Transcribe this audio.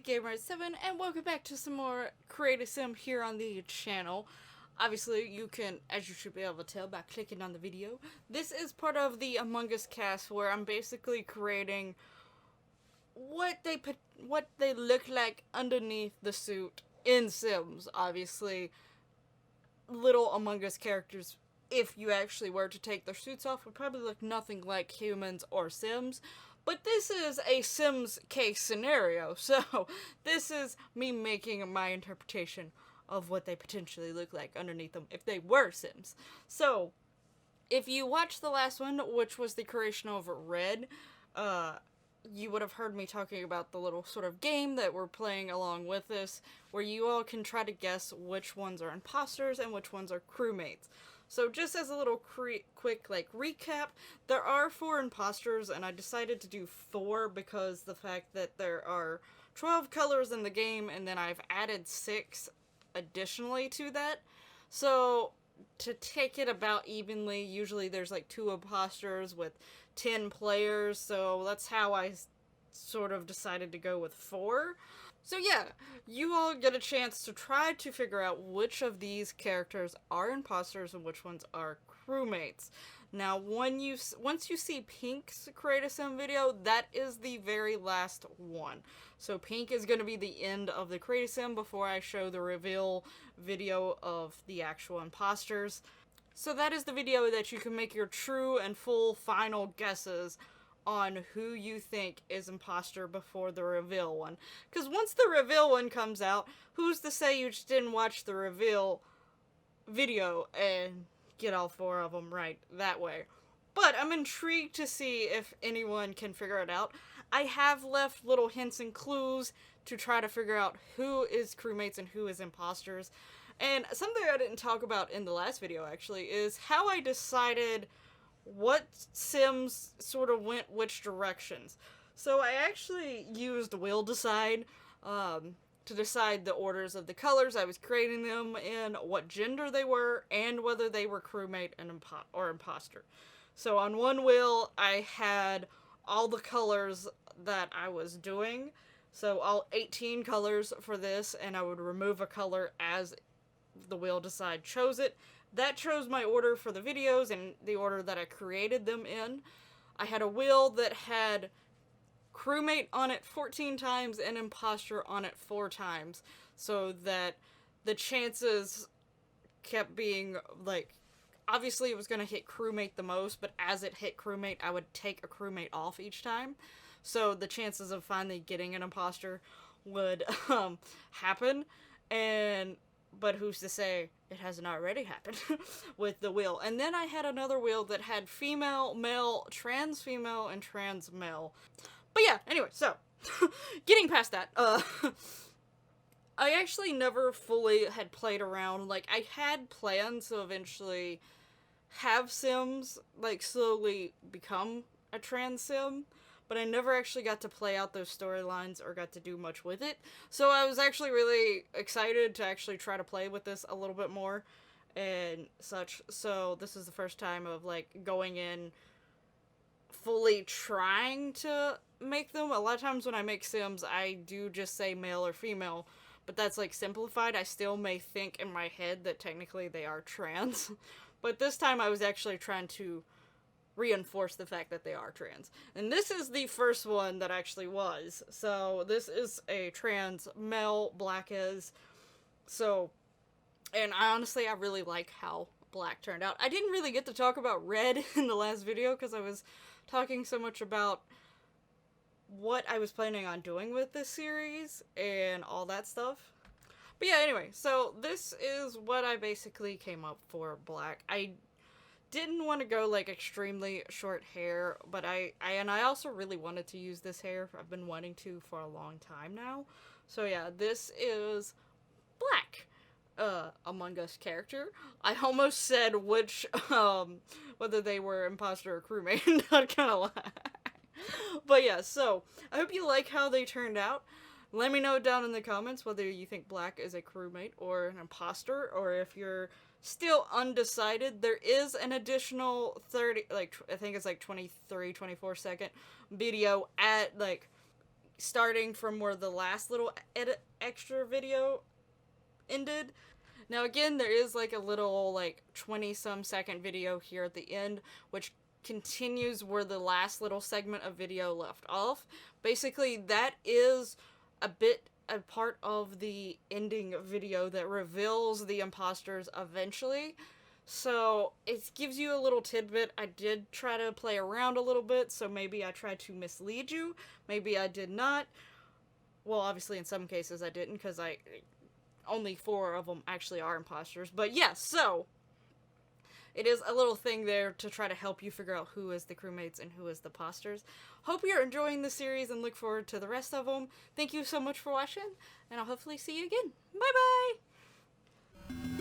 Gamer7 and welcome back to some more Create a Sim here on the channel. Obviously, you can, as you should be able to tell by clicking on the video, this is part of the Among Us CAS where I'm basically creating what they look like underneath the suit in Sims. Obviously, little Among Us characters, if you actually were to take their suits off, would probably look nothing like humans or Sims. But this is a Sims case scenario, so this is me making my interpretation of what they potentially look like underneath them if they were Sims. So, if you watched the last one, which was the creation of Red, you would have heard me talking about the little sort of game that we're playing along with this, where you all can try to guess which ones are imposters and which ones are crewmates. So just as a little quick recap, there are 4 imposters, and I decided to do 4 because the fact that there are 12 colors in the game, and then I've added 6 additionally to that. So to take it about evenly, usually there's like 2 imposters with 10 players, so that's how I sort of decided to go with 4. So yeah, you all get a chance to try to figure out which of these characters are imposters and which ones are crewmates. Now, once you see Pink's Create a Sim video, that is the very last one. So Pink is going to be the end of the Create a Sim before I show the reveal video of the actual imposters. So that is the video that you can make your true and full final guesses on who you think is imposter before the reveal one. Because once the reveal one comes out, who's to say you just didn't watch the reveal video and get all 4 of them right that way. But I'm intrigued to see if anyone can figure it out. I have left little hints and clues to try to figure out who is crewmates and who is imposters. And something I didn't talk about in the last video, actually, is how I decided what Sims sort of went which directions. So I actually used Will Decide to decide the orders of the colors I was creating them in, what gender they were, and whether they were crewmate and or imposter. So on one wheel, I had all the colors that I was doing. So all 18 colors for this, and I would remove a color as the Will Decide chose it. That chose my order for the videos and the order that I created them in. I had a wheel that had crewmate on it 14 times and imposter on it 4 times, so that the chances kept being, like, obviously it was going to hit crewmate the most, but as it hit crewmate, I would take a crewmate off each time. So the chances of finally getting an imposter would happen, but who's to say it hasn't already happened with the wheel. And then I had another wheel that had female, male, trans female, and trans male. But yeah, anyway, so, getting past that, I actually never fully had played around. Like, I had plans to eventually have Sims, like, slowly become a trans Sim, but I never actually got to play out those storylines or got to do much with it. So I was actually really excited to actually try to play with this a little bit more and such. So this is the first time of, like, going in fully trying to make them. A lot of times when I make Sims, I do just say male or female, but that's, like, simplified. I still may think in my head that technically they are trans. But this time I was actually trying to reinforce the fact that they are trans. And this is the first one that actually was. So this is a trans male, Black is. So, and I really like how Black turned out. I didn't really get to talk about Red in the last video because I was talking so much about what I was planning on doing with this series and all that stuff. But yeah, anyway, so this is what I basically came up for Black. I didn't want to go, like, extremely short hair, but I also really wanted to use this hair. I've been wanting to for a long time now. So yeah, this is Black, Among Us character. I almost said which, whether they were imposter or crewmate, not gonna lie. But yeah, so, I hope you like how they turned out. Let me know down in the comments whether you think Black is a crewmate or an imposter, or if you're still undecided. There is an additional 30, like, I think it's like 23, 24 second video at, like, starting from where the last little extra video ended. Now again, there is like a little like 20-some second video here at the end, which continues where the last little segment of video left off. Basically, that is a part of the ending video that reveals the imposters eventually. So it gives you a little tidbit. I did try to play around a little bit, so maybe I tried to mislead you. Maybe I did not. Well, obviously in some cases I didn't, because only 4 of them actually are imposters. But yes, so it is a little thing there to try to help you figure out who is the crewmates and who is the imposters. Hope you're enjoying the series and look forward to the rest of them. Thank you so much for watching, and I'll hopefully see you again. Bye bye!